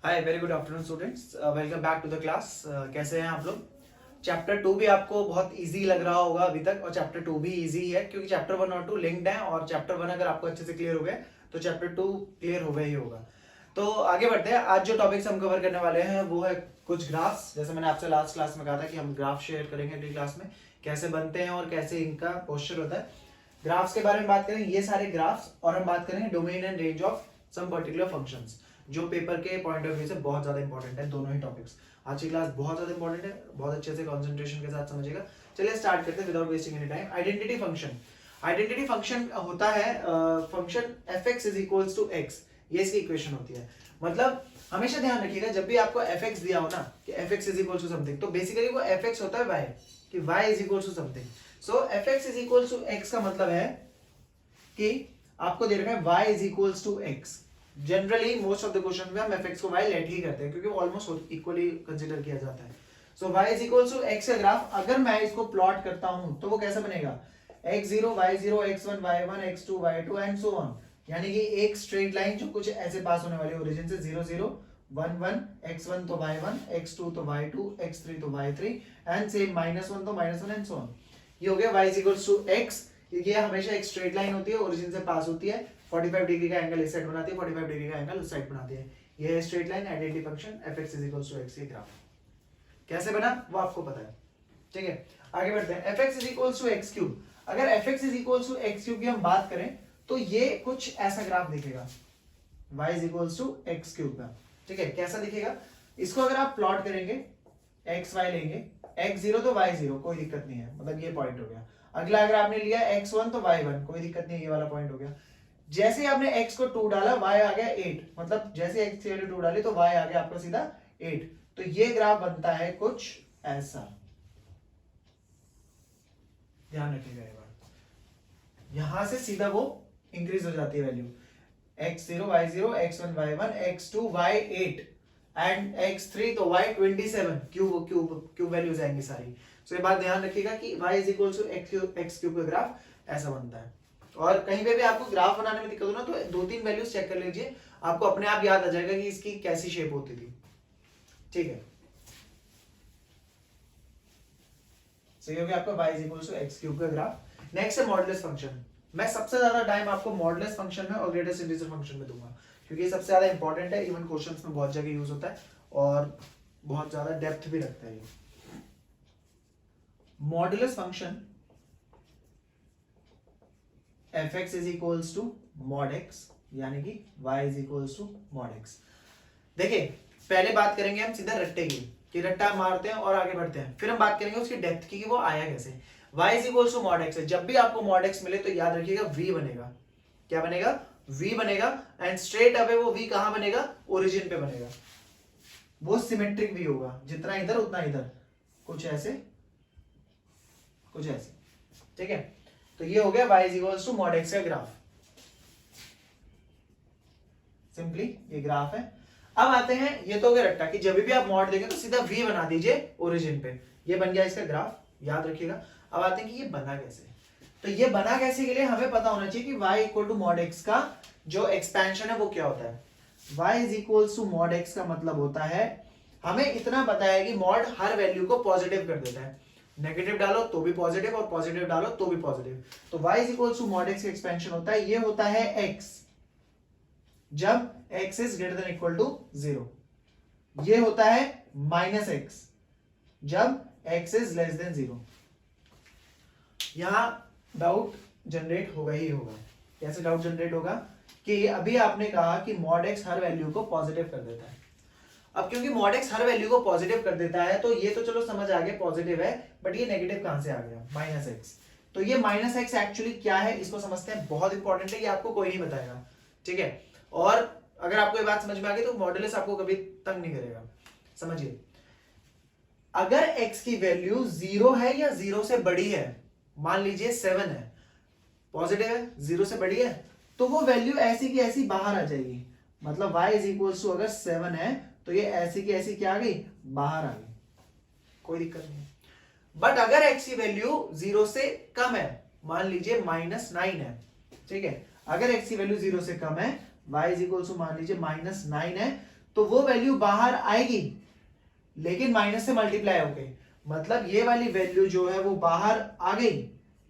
Hi very good afternoon students, welcome back to the class. कैसे हैं आप लोग? चैप्टर 2 भी आपको बहुत इजी लग रहा होगा अभी तक, और चैप्टर 2 भी इजी है क्योंकि चैप्टर 1 और 2 लिंक्ड हैं, और चैप्टर 1 अगर आपको अच्छे से क्लियर हो गया तो चैप्टर 2 क्लियर हो गया ही होगा। तो आगे बढ़ते हैं। आज जो टॉपिक्स हम कवर करने वाले हैं वो है कुछ ग्राफ्स। जैसे मैंने आपसे लास्ट क्लास में कहा था कि हम ग्राफ शेयर करेंगे अगली क्लास में, कैसे बनते हैं और कैसे इनका पोस्चर होता है। ग्राफ्स के बारे में बात करेंगे, ये सारे ग्राफ्स, और हम बात करेंगे domain and range of some particular functions, जो पेपर के पॉइंट ऑफ व्यू से बहुत ज्यादा इंपॉर्टेंट है। दोनों ही टॉपिक्स, आज की क्लास बहुत ज्यादा इंपॉर्टेंट है, बहुत अच्छे से कंसंट्रेशन के साथ समझिएगा। चलिए स्टार्ट करते हैं without wasting any time. Identity function. Identity function होता है function fx is equals to x, ये इसकी इक्वेशन होती है। मतलब हमेशा ध्यान रखिएगा, जब भी आपको fx दिया हो ना कि fx is equals to something, तो बेसिकली वो fx होता है y, कि y is equals to something. So fx is equals to x का मतलब है कि आपको दे रखा है y is equals to x। Generally most of the question में हम fx को y लेट ही करते हैं क्योंकि वो ऑलमोस्ट इक्वली कंसीडर किया जाता है। So y is equals to x का ग्राफ अगर मैं इसको प्लॉट करता हूं तो वो कैसा बनेगा? x0 y0 x1 y1 x2 y2 and so on, यानी कि एक स्ट्रेट लाइन जो कुछ ऐसे पास होने वाली है ओरिजिन से 0 0 1 1 x1 तो y1 x2 तो y2 x3 तो y3 एंड सेम -1 तो -1 एंड सो ऑन। ये हो गया y is equals to x। ये हमेशा एक स्ट्रेट लाइन होती है, ओरिजिन से पास होती है, 45 डिग्री का एंगल इस साइड बनाती है, 45 डिग्री का एंगल उस साइड बनाती है। ये है straight line identity function fx is equals to x। ये ग्राफ कैसे बना वो आपको पता है, ठीक है। आगे बढ़ते हैं। fx is equals to x cube. अगर fx is equals to x cube की हम बात करें तो ये कुछ ऐसा ग्राफ दिखेगा, y is equals to x cube का, ठीक है। कैसा दिखेगा? इसको अगर आप प्लॉट करेंगे, x y लेंगे, x0 तो y0 कोई दिक्कत नहीं है, मतलब ये पॉइंट हो गया। अगला अगर आपने लिया x1 तो y1 कोई दिक्कत नहीं है, ये वाला पॉइंट हो गया। जैसे आपने x को 2 डाला y आ गया 8, मतलब जैसे x की वैल्यू 2 डाली तो y आ गया आपका सीधा 8। तो ये ग्राफ बनता है कुछ ऐसा, ध्यान रखिएगा ये बात। यहां से सीधा वो इंक्रीज हो जाती है value, x0 y0 x1 y1 x2 y8 and x3 तो y27, cube cube cube values आएंगी सारी। सो ये बात ध्यान रखिएगा कि y is equal to x cube का ग्राफ ऐसा बनता है। और कहीं पे भी आपको ग्राफ बनाने में दिक्कत हो ना तो 2-3 वैल्यूज चेक कर लीजिए, आपको अपने आप याद आ जाएगा कि इसकी कैसी शेप होती थी, ठीक है। सो ये हो गया आपका y is equal to x cube का ग्राफ। नेक्स्ट है मॉडुलस फंक्शन। मैं सबसे ज्यादा टाइम आपको मॉडुलस फंक्शन में और ग्रेटेस्ट इंटीजर फंक्शन में दूंगा क्योंकि ये सबसे ज्यादा इंपॉर्टेंट है, इवन क्वेश्चंस में बहुत जगह यूज होता है और बहुत ज्यादा डेप्थ भी रखता है ये। Modulus function fx is equals to mod x, यानी कि y is equals to mod x। देखिए पहले बात करेंगे हम सीधा रट्टे की, कि रट्टा मारते हैं और आगे बढ़ते हैं, फिर हम बात करेंगे उसकी डेप्थ की कि वो आया कैसे। y is equals to mod x है। जब भी आपको mod x मिले तो याद रखिएगा v बनेगा। क्या बनेगा? v बनेगा। एंड स्ट्रेट अवे वो v कहां बनेगा? ओरिजिन पे बनेगा। वो सिमेट्रिक भी होगा, जितना इधर उतना इधर, कुछ ऐसे कुछ ऐसे, ठीक है। तो ये हो गया y is equals to mod x का ग्राफ। सिंपली ये ग्राफ है। अब आते हैं, ये तो हो गया रट्टा कि जब भी आप मॉड देंगे तो सीधा v बना दीजिए ओरिजिन पे। ये बन गया इसका ग्राफ, याद रखिएगा। अब आते हैं कि ये बना कैसे। तो ये बना कैसे के लिए हमें पता होना चाहिए कि y equal to mod x का जो एक्सपेंशन है वो क्या होता है। y is equals to mod x का मतलब होता है, हमें इतना पता है कि मॉड हर वैल्यू को पॉजिटिव कर देता है, नेगेटिव डालो तो भी पॉजिटिव और पॉजिटिव डालो तो भी पॉजिटिव। तो y is equals to mod x का एक्सपेंशन होता है, ये होता है x जब x is greater than equal to 0, ये होता है -x जब x इज लेस देन 0। यहां डाउट जनरेट होगा ही होगा। कैसे डाउट जनरेट होगा? कि अभी आपने कहा कि mod x हर वैल्यू को पॉजिटिव कर देता है। अब क्योंकि mod x हर वैल्यू को पॉजिटिव कर देता है तो ये तो चलो समझ आ गया पॉजिटिव है, बट ये नेगेटिव कहां से आ गया? -x। तो ये -x एक्चुअली क्या है इसको समझते हैं, बहुत इंपॉर्टेंट है, ये आपको कोई नहीं बताएगा, ठीक है। और अगर आपको ये बात समझ में आ गई तो मॉडुलस आपको कभी तंग नहीं करेगा। समझिए, अगर x की वैल्यू 0 है या 0 से बड़ी है, मान लीजिए 7 है, पॉजिटिव है, 0 से बड़ी है, तो वो वैल्यू ऐसी की ऐसी बाहर आ जाएगी। मतलब y इज इक्वल्स टू अगर 7 है तो ये ऐसी की ऐसी क्या आ गई? बाहर आ गई, कोई दिक्कत नहीं। बट अगर x की वैल्यू 0 से कम है, मान लीजिए -9 है, ठीक है। अगर x की वैल्यू 0 से कम है, y इज इक्वल टू मान लीजिए -9 है, तो वो वैल्यू बाहर आएगी लेकिन माइनस से मल्टीप्लाई हो गई, मतलब ये वाली वैल्यू जो है वो बाहर आ गई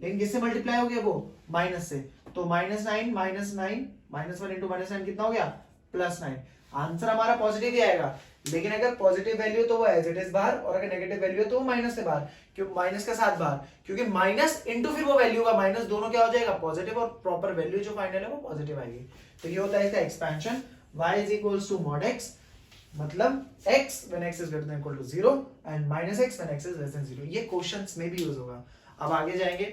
लेकिन किससे मल्टीप्लाई हो गया, वो माइनस से। तो -9 -1 इंटू -9 कितना हो गया, +9। आंसर हमारा पॉजिटिव ही आएगा, लेकिन अगर पॉजिटिव वैल्यू तो वो एज इट इज बाहर, और अगर नेगेटिव वैल्यू तो वो माइनस से बाहर, क्यों माइनस के साथ बाहर, क्योंकि माइनस इंटू फिर वो वैल्यू का माइनस, दोनों क्या हो जाएगा, पॉजिटिव, और प्रॉपर वैल्यू जो फाइनल है वो पॉजिटिव आएगी। तो ये होता है इसका expansion, y is equals to mod x, मतलब x when x is greater than equal to 0 and -x when x is less than 0। ये क्वेश्चंस में भी यूज होगा। अब आगे जाएंगे,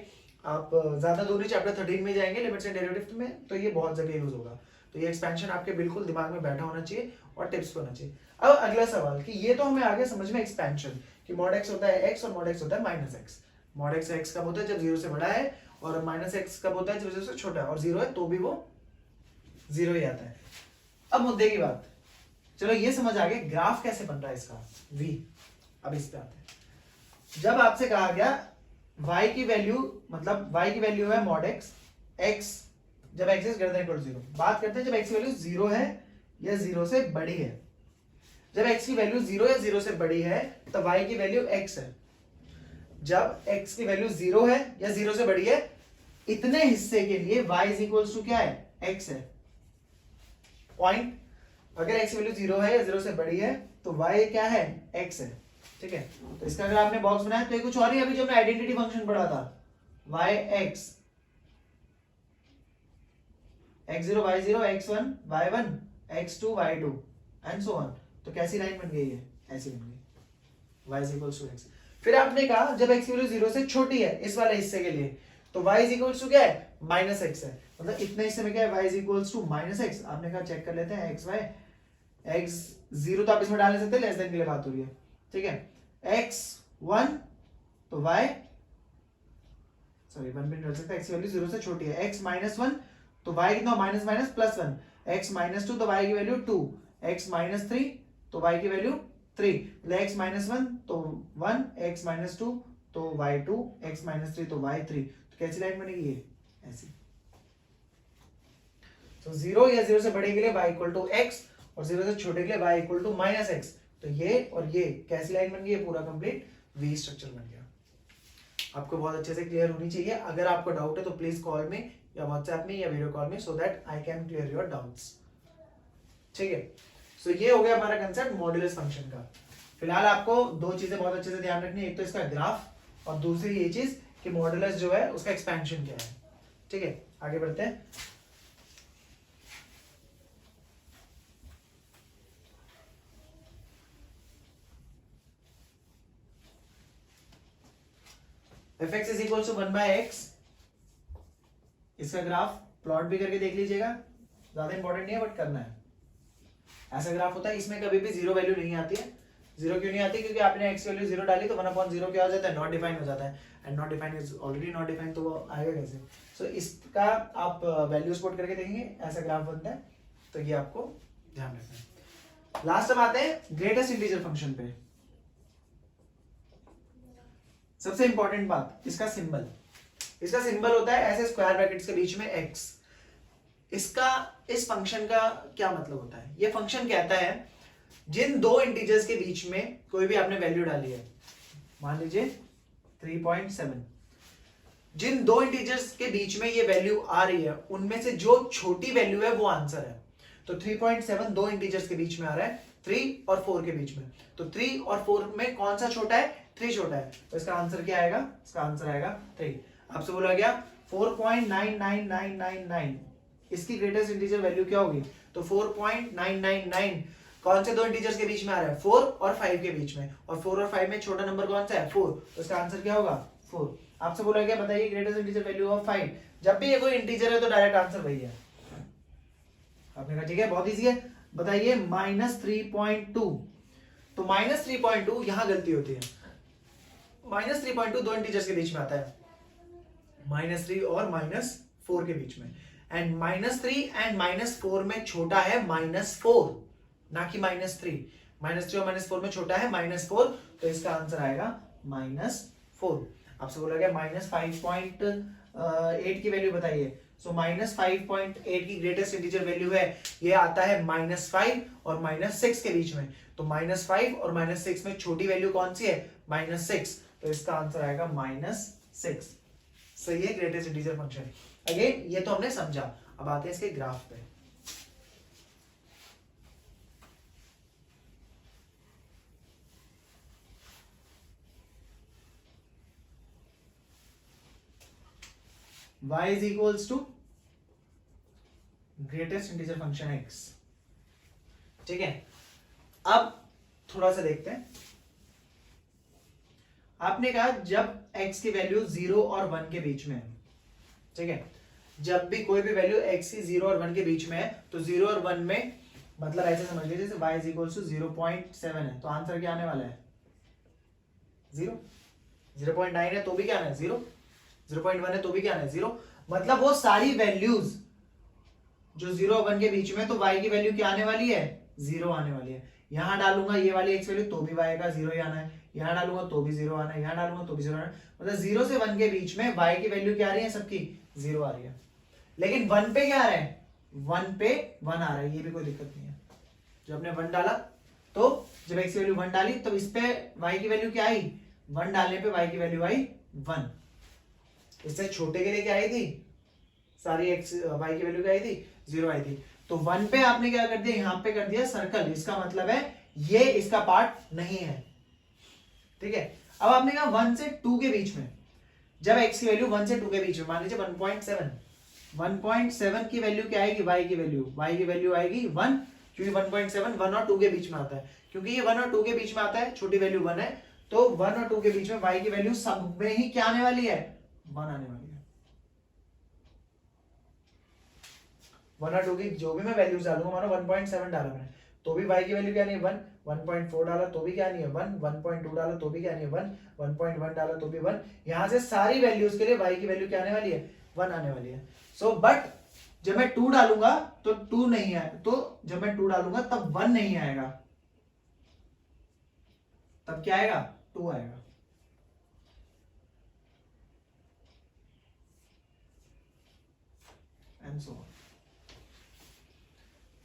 आप ज्यादा दूर नहीं, चैप्टर 13 में जाएंगे लिमिट्स एंड डेरिवेटिव में, तो ये बहुत जगह यूज होगा। तो ये एक्सपेंशन आपके बिल्कुल दिमाग में बैठा होना चाहिए और टिप्स होना चाहिए। अब अगला सवाल कि ये तो हमें आगे समझ में एक्सपेंशन कि mod x होता है x और mod x होता है -x। mod x कब होता है, जब 0 से बड़ा है, और -x कब होता है, जब 0 से छोटा है, और 0 है तो भी वो 0 ही आता है। अब मुद्दे की बात, चलो ये समझ आ गया ग्राफ कैसे बन रहा है इसका v। अब इस पे आते हैं। जब आपसे कहा गया y की वैल्यू, मतलब y की वैल्यू है mod x जब x is greater than equal to 0। बात करते हैं जब x की वैल्यू 0 है या 0 से बड़ी है। जब x की वैल्यू 0 या 0 से बड़ी है तो y की वैल्यू x है। जब x की वैल्यू 0 है या 0 से बड़ी है, इतने हिस्से के लिए y इज इक्वल टू क्या है, x है। पॉइंट, अगर x की वैल्यू 0 है या 0 से बड़ी है तो y क्या है, x है। ठीक है, तो इसका अगर आपने बॉक्स बनाया तो ये कुछ और ही, अभी जो हमने आइडेंटिटी फंक्शन पढ़ा था, yx, x0 y0 x1 y1 x2 y2 and so on. तो कैसी लाइन बन गई है, ऐसी बन गई, y is equal to x। फिर आपने कहा जब x की वैल्यू 0 से छोटी है इस वाले हिस्से के लिए, तो y इज इक्वल टू क्या है, -x है। मतलब इतने हिस्से में क्या है, y is equal to -x। आपने कहा चेक कर लेते हैं x y, x0 तो आप इसमें डाल नहीं सकते, लेस देन के लिए बात हो रही है। ठीक है, x1 तो y, सॉरी 1 भी नहीं डाल सकते, x की वैल्यू 0 से छोटी है। x -1 तो y कितना, माइनस माइनस प्लस 1। x -2 तो y की वैल्यू 2। x -3 तो y की वैल्यू 3। मतलब x -1 तो 1, x -2 तो y2, x -3 तो y3। तो कैसी लाइन बनेगी ये, ऐसी। तो 0 या 0 से बड़े के लिए y इक्वल टू x, और 0 से छोटे के लिए y इक्वल टू -x। तो ये और ये कैसी लाइन बन गई, पूरा कंप्लीट वी स्ट्रक्चर बन गया। आपको बहुत अच्छे से क्लियर होनी चाहिए। अगर आपको डाउट है तो प्लीज कॉल में या व्हाट्सएप में या वीडियो कॉल में, so that I can clear your doubts. ठीक है, सो ये हो गया हमारा कंसेप्ट मॉड्यूलस फंक्शन का। फिलहाल आपको दो चीजें बहुत अच्छे से ध्यान रखनी है, एक तो इसका ग्राफ और दूसरी ये चीज कि मॉड्यूलस जो है उसका एक्सपेंशन क्या है। ठीक है, आगे बढ़ते हैं। fx is equal to 1/x, इसका ग्राफ प्लॉट भी करके देख लीजिएगा, ज्यादा इंपॉर्टेंट नहीं है बट करना है। ऐसा ग्राफ होता है, इसमें कभी भी जीरो वैल्यू नहीं आती है। जीरो क्यों नहीं आती, क्योंकि आपने x वैल्यू 0 डाली तो 1/0 क्या हो जाता है, नॉट डिफाइन हो जाता है, and not define is already not define, तो वो आएगा कैसे। सो इसका आप वैल्यूज पुट करके देखेंगे, ऐसा ग्राफ बनता है। तो ये आपको ध्यान रखना है। लास्ट हम आते हैं ग्रेटेस्ट इंटीजर फंक्शन पे। सबसे इंपॉर्टेंट बात, इसका सिंबल। इसका सिंबल होता है ऐसे स्क्वायर ब्रैकेट्स के बीच में x। इसका, इस फंक्शन का क्या मतलब होता है, ये फंक्शन कहता है जिन दो इंटीजर्स के बीच में कोई भी आपने वैल्यू डाली है, मान लीजिए 3.7, जिन दो इंटीजर्स के बीच में ये वैल्यू आ रही है उनमें से जो छोटी वैल्यू है वो आंसर है। तो 3.7 दो इंटीजर्स के बीच में आ रहा है, 3 और 4 के बीच में। तो 3 और 4 में कौन सा छोटा है, 3 छोटा है। तो इसका आंसर क्या आएगा, इसका आंसर आएगा 3। आपसे बोला गया 4.99999, इसकी ग्रेटेस्ट इंटीजर वैल्यू क्या होगी, तो 4.999 कौन से दो इंटीजर्स के बीच में आ रहा है, 4 और 5 के बीच में, और 4 और 5 में छोटा नंबर कौन सा है, 4। तो इसका आंसर क्या होगा, 4। आपसे बोला गया बताइए ग्रेटेस्ट इंटीजर वैल्यू ऑफ 5। जब भी ये कोई इंटीजर है तो डायरेक्ट आंसर वही है। आपने कहा ठीक है, बहुत इजी है, बताइए -3.2। तो -3.2 यहां गलती होती है। -3.2 दो इंटीजर्स के बीच में आता है, -3 और -4 के बीच में, एंड -3 एंड -4 में छोटा है -4, ना कि -3। -3 और -4 में छोटा है -4, तो इसका आंसर आएगा -4। आपसे बोला गया -5.8 की वैल्यू बताइए। सो -5.8 की ग्रेटेस्ट इंटीजर वैल्यू है, ये आता है -5 और -6 के बीच में। तो -5 और -6 में छोटी वैल्यू कौन सी है? -6। तो इसका आंसर आएगा -6। सही है, ग्रेटेस्ट इंटीजर फंक्शन। अगेन ये तो हमने समझा, अब आते हैं इसके ग्राफ पे। y is equals to greatest integer function x। ठीक है, अब थोड़ा सा देखते हैं। आपने कहा जब x की वैल्यू 0 और 1 के बीच में है, ठीक है, जब भी कोई भी वैल्यू x की 0 और 1 के बीच में है, तो 0 और 1 में मतलब ऐसे समझ लीजिए जैसे y is equals to 0.7 है, तो आंसर क्या आने वाला है? 0। 0.9 है तो भी क्या आना है? 0। 0.1 है तो भी क्या आना है? 0। मतलब वो सारी वैल्यूज जो 0 और 1 के बीच में, तो y की वैल्यू क्या आने वाली है? 0 आने वाली है। यहां डालूंगा ये वाली x वैल्यू तो भी y का 0 ही आना है, यहां डालूंगा तो भी 0 आना है, यहां डालूंगा तो भी 0 आना है। मतलब 0 से 1 के बीच में y की वैल्यू क्या आ रही है? सबकी 0 आ रही है। लेकिन 1 पे क्या आ रहा है? 1 पे 1 आ रहा है, ये भी कोई दिक्कत नहीं है। जब हमने 1 डाला, तो जब x की वैल्यू 1 डाली, तब इस पे y की वैल्यू क्या आई? 1 डालने पे y की वैल्यू आई 1। इससे छोटे के लिए क्या आई थी? सारी x y की वैल्यू क्या आई थी? 0 आई थी। तो 1 पे आपने क्या कर दिया? यहां पे कर दिया सर्कल। इसका मतलब है ये इसका पार्ट नहीं है। ठीक है, अब आपने कहा 1 से 2 के बीच में, जब x की वैल्यू 1 से 2 के बीच में, मान लीजिए 1.7, 1.7 की वैल्यू क्या आएगी? y की वैल्यू आएगी 1, क्योंकि 1.7 1 और 2 के बीच में आता है। क्योंकि ये 1 और 2 के बीच में आता है, छोटी वैल्यू 1 है, तो 1 और 2 के बीच में y की वैल्यू सब में ही क्या आने वाली है? 1 आने वाली है। 1 और 2 की जो भी मैं वैल्यूज डालूंगा, मानो 1.7 डाला मैंने, तो भी y की वैल्यू क्या नहीं है? 1। 1.4 डाला तो भी क्या नहीं है? 1। 1.2 डाला तो भी क्या नहीं है? 1। 1.1 डाला तो भी 1। यहां से सारी वैल्यूज के लिए y की वैल्यू क्या आने वाली है? 1 आने वाली है। सो बट जब मैं 2 डालूंगा तो 2 नहीं है, तो जब मैं 2 डालूंगा तब 1 नहीं आएगा, तब क्या आएगा? 2 आएगा। And so on.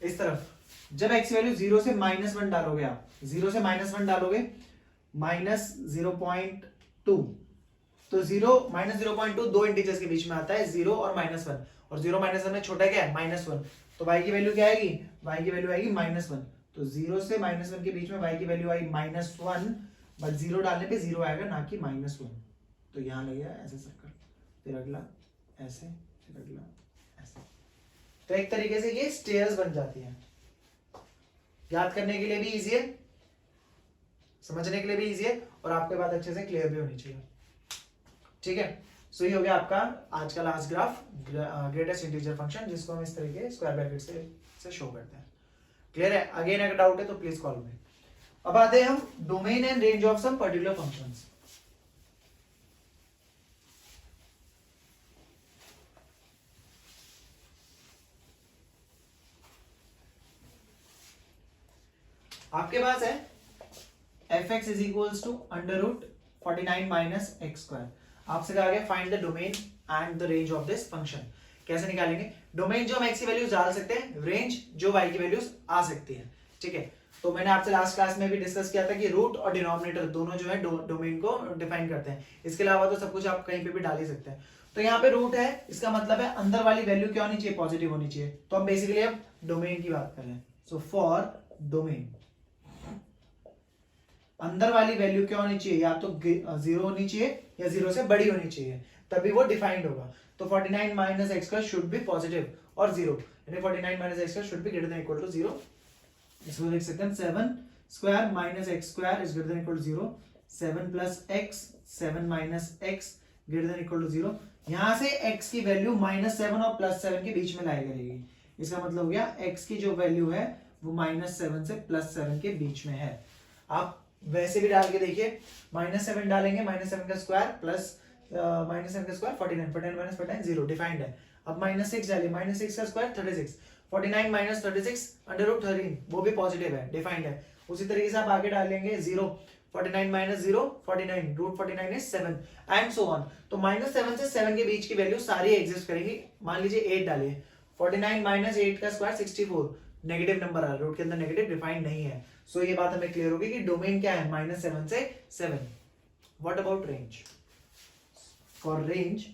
इस तरफ जब x वैल्यू 0 से -1 डालोगे, आप 0 से -1 डालोगे, -0.2, तो 0 -0.2 दो इंटीजर्स के बीच में आता है, 0 और -1, और 0 -1 में छोटा क्या है? -1। तो y की वैल्यू क्या आएगी? y की वैल्यू आएगी -1। तो 0 से -1 के बीच में y की वैल्यू आई -1, बट 0 डालने पे 0 आएगा, ना कि -1। तो यहां लग गया ऐसे सर्कल, फिर अगला ऐसे, फिर अगला ऐसे। तो एक तरीके से ये स्टेयर्स बन जाती हैं। याद करने के लिए भी इजी है, समझने के लिए भी इजी है, और आपके बात अच्छे से क्लियर भी होनी चाहिए। ठीक है, सो ये हो गया आपका आज का last graph, greatest integer function, जिसको हम इस तरीके स्क्वायर ब्रैकेट से शो करते हैं। क्लियर है? अगेन अगर डाउट है तो प्लीज कॉल मी। अब आते हैं हम domain and range of some particular functions. आपके पास है fx is equals to √49 minus x square. आपसे कहा गया find the domain and the range of this function. कैसे निकालेंगे? डोमेन जो हम x की वैल्यूज डाल सकते हैं, रेंज जो y की वैल्यूज आ सकती है। ठीक है, तो मैंने आपसे लास्ट क्लास में भी डिस्कस किया था कि रूट और डिनोमिनेटर दोनों जो है डोमेन को डिफाइन करते हैं। इसके अलावा तो सब कुछ आप कहीं पे भी डाल ही सकते हैं। तो यहाँ पे रूट है, इसका मतलब है अंदर वाली वैल्यू क्या होनी चाहिए? पॉजिटिव होनी चाहिए। तो हम बेसिकली अब डोमेन की बात कर रहे हैं। सो फॉर डोमेन, अंदर वाली वैल्यू क्या होनी चाहिए? या तो 0 होनी चाहिए या 0 से बड़ी होनी चाहिए, तभी वो डिफाइंड होगा। तो 49 minus x square should be positive और 0, यानी 49 minus x square should be greater than equal to 0। इसको देख सकते हैं, 7 square minus x square is greater than equal to 0। 7 plus x, 7 minus x greater than equal to 0। यहां से x की value -7 और +7 के बीच में लाई करेगी। इसका मतलब हो गया x की जो वैल्यू है वो -7 से +7 के बीच में है। आप वैसे भी डाल के देखिए, -7 डालेंगे, -7 का स्क्वायर प्लस -7 का स्क्वायर 49, 49 माइनस 49 0 डिफाइंड है। अब -6 डालिए, -6 का स्क्वायर 36, 49 माइनस 36 √13 वो भी पॉजिटिव है, डिफाइंड है। उसी तरीके से आप आगे डालेंगे 0, 49 minus 0 49, root 49 is 7 and so on. तो -7 से 7 के बीच की वैल्यू सारी एग्जिस्ट करेंगी। मान लीजिए 8 डालिए, 49 माइनस 8 का स्क्वायर 64, नेगेटिव नंबर आ रहा है, रूट के अंदर नेगेटिव डिफाइंड नहीं है। सो ये बात हमें क्लियर होगी कि डोमेन क्या है, -7 से 7। What about range? For range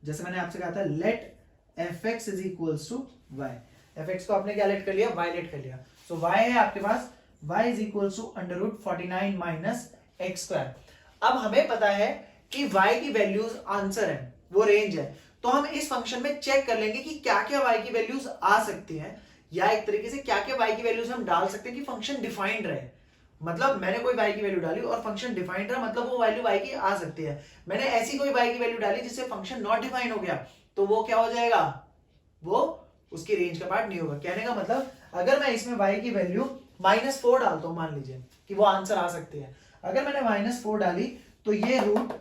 जैसे मैंने आपसे कहा था, let fx is equals to y। fx को आपने क्या लेट कर लिया, y लेट कर लिया। सो y है आपके पास, y is equals to under root 49 minus x square. अब हमें पता है कि y की वैल्यूज आंसर है, वो रेंज है। तो हम इस फंक्शन में चेक कर लेंगे कि क्या क्या y की वैल्यूज आ सकती हैं, या एक तरीके से क्या क्या y की वैल्यूज हम डाल सकते हैं कि फंक्शन डिफाइंड रहे। मतलब मैंने कोई y की वैल्यू डाली और फंक्शन डिफाइंड रहा, मतलब वो वैल्यू y की आ सकती है। मैंने ऐसी कोई y की वैल्यू डाली जिससे फंक्शन नॉट डिफाइंड हो गया, तो वो क्या हो जाएगा, वो उसकी रेंज का पार्ट नहीं होगा। कहने का मतलब अगर मैं इसमें y की वैल्यू -4 डालता हूं, मान लीजिए कि वो आंसर आ सकती है। अगर मैंने -4 डाली तो ये रूट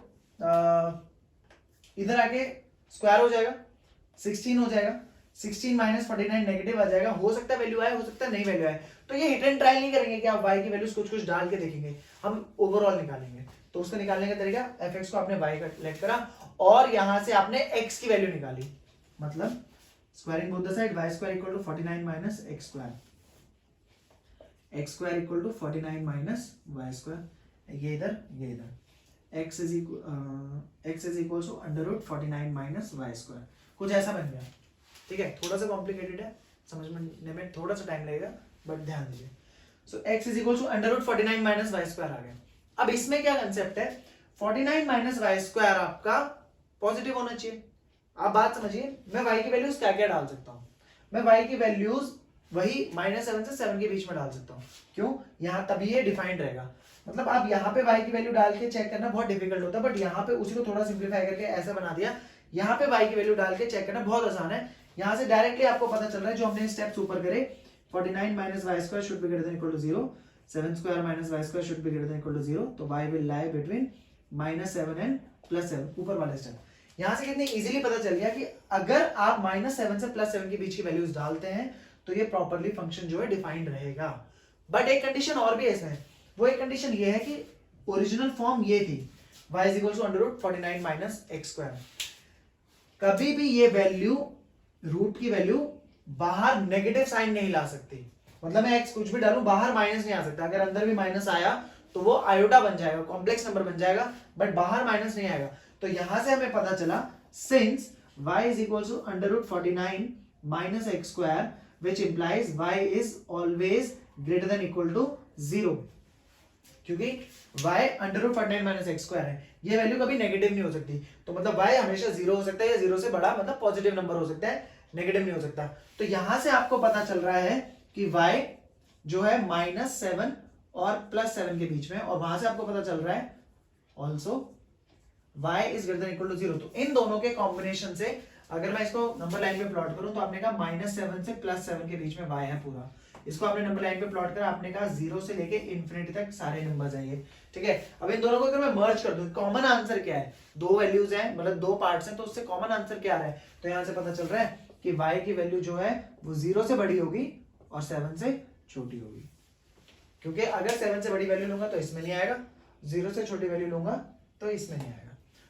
इधर आके स्क्वायर हो जाएगा, 16 हो जाएगा। 16 माइनस 49 नेगेटिव आ जाएगा। हो सकता है वैल्यू आए, हो सकता है नहीं वैल्यू आए। तो ये हिट एंड ट्रायल नहीं करेंगे कि आप y की वैल्यूज कुछ कुछ डाल के देखेंगे, हम ओवरऑल निकालेंगे। तो उसको निकालने का तरीका, fx को आपने y का लेट करा और यहां से आपने x की वैल्यू निकाली, मतलब squaring both the side, y square equal to 49 minus x square, x square equal to 49 minus y square, ये इधर ये इधर, x is equal to under root 49 minus y square. कुछ ऐसा बन गया, ठीक है। थोड़ा सा कॉम्प्लिकेटेड है, समझने में थोड़ा सा टाइम लगेगा, बट ध्यान दीजिए। So x is equal to under root 49 minus y square आ गया। अब इसमें क्या कंसेप्ट है, 49 माइनस y स्क्वायर आपका पॉजिटिव होना चाहिए। आप बात समझिए, मैं y की वैल्यूज क्या क्या डाल सकता हूं, मैं y की वैल्यूज वही -7 से 7 के बीच में डाल सकता हूं। क्यों, यहां तभी ये डिफाइंड रहेगा। मतलब आप यहाँ पे y की वैल्यू डाल के चेक करना बहुत डिफिकल्ट होता है, बट यहाँ पे उसी को थोड़ा सिंप्लीफाई करके ऐसा बना दिया, यहाँ पे y की वैल्यू डाल के चेक करना बहुत आसान है। यहाँ से डायरेक्टली आपको पता चल रहा है जो हमने स्टेप्स ऊपर करे, 49 minus y square should be greater than equal to 0, 7 square minus y square should be greater than equal to 0, तो y will lie between -7 and +7, ऊपर वाले स्टेप। यहाँ से कितने इजीली पता चल गया कि अगर आप -7 से +7 के बीच की वैल्यूज डालते हैं तो ये प्रॉपर्ली फंक्शन जो है डिफाइंड रहेगा। बट एक कंडीशन और भी है इसमें, वो एक कंडीशन ये है कि ओरिजिनल फॉर्म ये थी, y is equal to under root 49 minus x square. कभी भी ये वैल्यू, रूट की वैल्यू बाहर नेगेटिव साइन नहीं ला सकती। मतलब मैं x कुछ भी डालूं, बाहर माइनस नहीं आ सकता। अगर अंदर भी माइनस आया तो वो आयोटा बन जाएगा, कॉम्प्लेक्स नंबर बन जाएगा, बट बाहर माइनस नहीं आएगा। तो यहां से हमें पता चला, since y is equal to under root 49 minus x square, which implies y is always greater than equal to 0, क्योंकि y under root 49 minus x square है, ये वैल्यू कभी नेगेटिव नहीं हो सकती। तो मतलब y हमेशा 0 हो सकता है, या 0 से बड़ा मतलब पॉजिटिव नंबर हो सकता है, नेगेटिव नहीं हो सकता। तो यहां से आपको पता चल रहा है कि y जो है -7 और +7 के बीच में, और वहां से आपको पता चल रहा है also y is greater than equal to 0। तो इन दोनों के कॉम्बिनेशन से अगर मैं इसको नंबर लाइन पे प्लॉट करूं तो आपने कहा -7 से +7 के बीच में y है पूरा। इसको आपने नंबर लाइन पे प्लॉट करा, आपने कहा 0 से लेके इन्फिनिटी तक सारे नंबर्स हैं ये, ठीक है। अब इन दोनों को अगर मैं मर्ज कर दूं, कॉमन आंसर क्या है, दो वैल्यूज हैं, मतलब दो पार्ट्स हैं, तो उससे कॉमन आंसर क्या आ रहा है, तो यहां से पता चल रहा है कि y की वैल्यू जो है वो 0 से बड़ी होगी और 7 से छोटी होगी। क्योंकि अगर 7 से बड़ी वैल्यू लूंगा तो इसमें नहीं आएगा, 0 से छोटी वैल्यू लूंगा तो इसमें नहीं आएगा।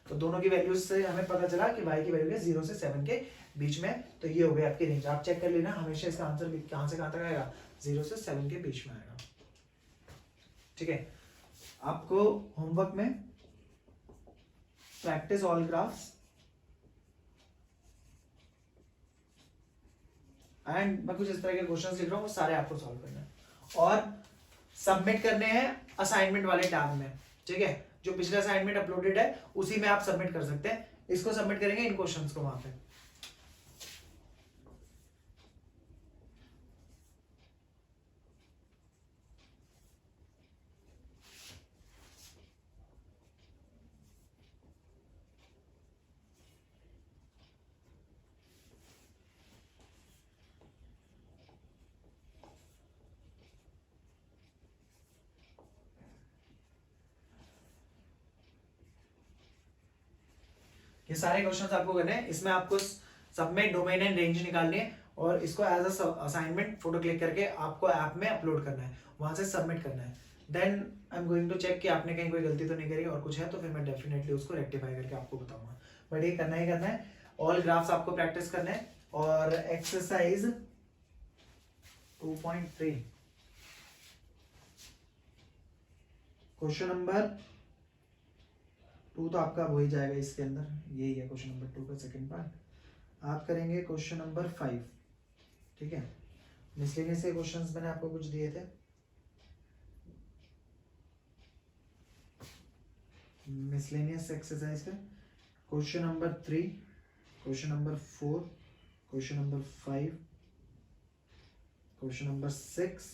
तो दोनों की वैल्यूज से हमें पता चला कि y की वैल्यू है 0 से 7 के बीच में। तो ये हो गई आपकी रेंज। आप चेक कर लेना, हमेशा इसका आंसर कहां से कहां तक आएगा, 0 से 7 के बीच में आएगा, ठीक है। आपको होमवर्क में प्रैक्टिस ऑल ग्राफ्स एंड मैं कुछ इस तरह के क्वेश्चंस लिख रहा हूं, वो सारे आपको सॉल्व करना है और सबमिट करने हैं असाइनमेंट वाले टैब में, ठीक है। जो पिछला असाइनमेंट अपलोडेड है उसी में आप सबमिट कर सकते हैं। इसको सबमिट करेंगे, इन क्वेश्चंस को वहां पे। ये सारे क्वेश्चंस आपको करने हैं। इसमें आपको सब में डोमेन एंड रेंज निकालनी है और इसको as a assignment photo click करके आपको ऐप में अपलोड करना है, वहां से सबमिट करना है। Then I am going to check कि आपने कहीं कोई गलती तो नहीं करी, और कुछ है तो फिर मैं डेफिनेटली उसको रेक्टिफाई करके आपको बताऊंगा। बट ये करना ही करना है, ऑल ग्राफ्स आपको प्रैक्टिस करने हैं। और एक्सरसाइज 2.3 क्वेश्चन नंबर 2 तो आपका हो ही जाएगा इसके अंदर, यही है क्वेश्चन नंबर 2 का सेकंड पार्ट। आप करेंगे क्वेश्चन नंबर 5, ठीक है। मिसलेनियस के क्वेश्चंस मैंने आपको कुछ दिए थे, मिसलेनियस एक्सरसाइज का question number 3, question number 4, question number 5, question number 6,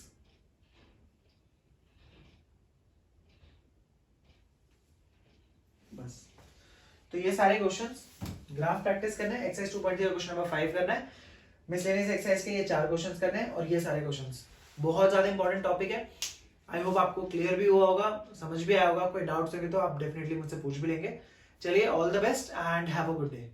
बस। तो ये सारे क्वेश्चंस ग्राफ प्रैक्टिस करना है। एक्सरसाइज 2.0 क्वेश्चन नंबर 5 करना है। मिसलेनियस एक्सरसाइज के ये 4 क्वेश्चंस करने हैं, और ये सारे क्वेश्चंस बहुत ज्यादा इंपॉर्टेंट टॉपिक है। आई होप आपको क्लियर भी हुआ होगा, समझ भी आया होगा। कोई डाउट्स होंगे तो आप डेफिनेटली मुझसे पूछ भी लेंगे। चलिए, all the best and have a good day.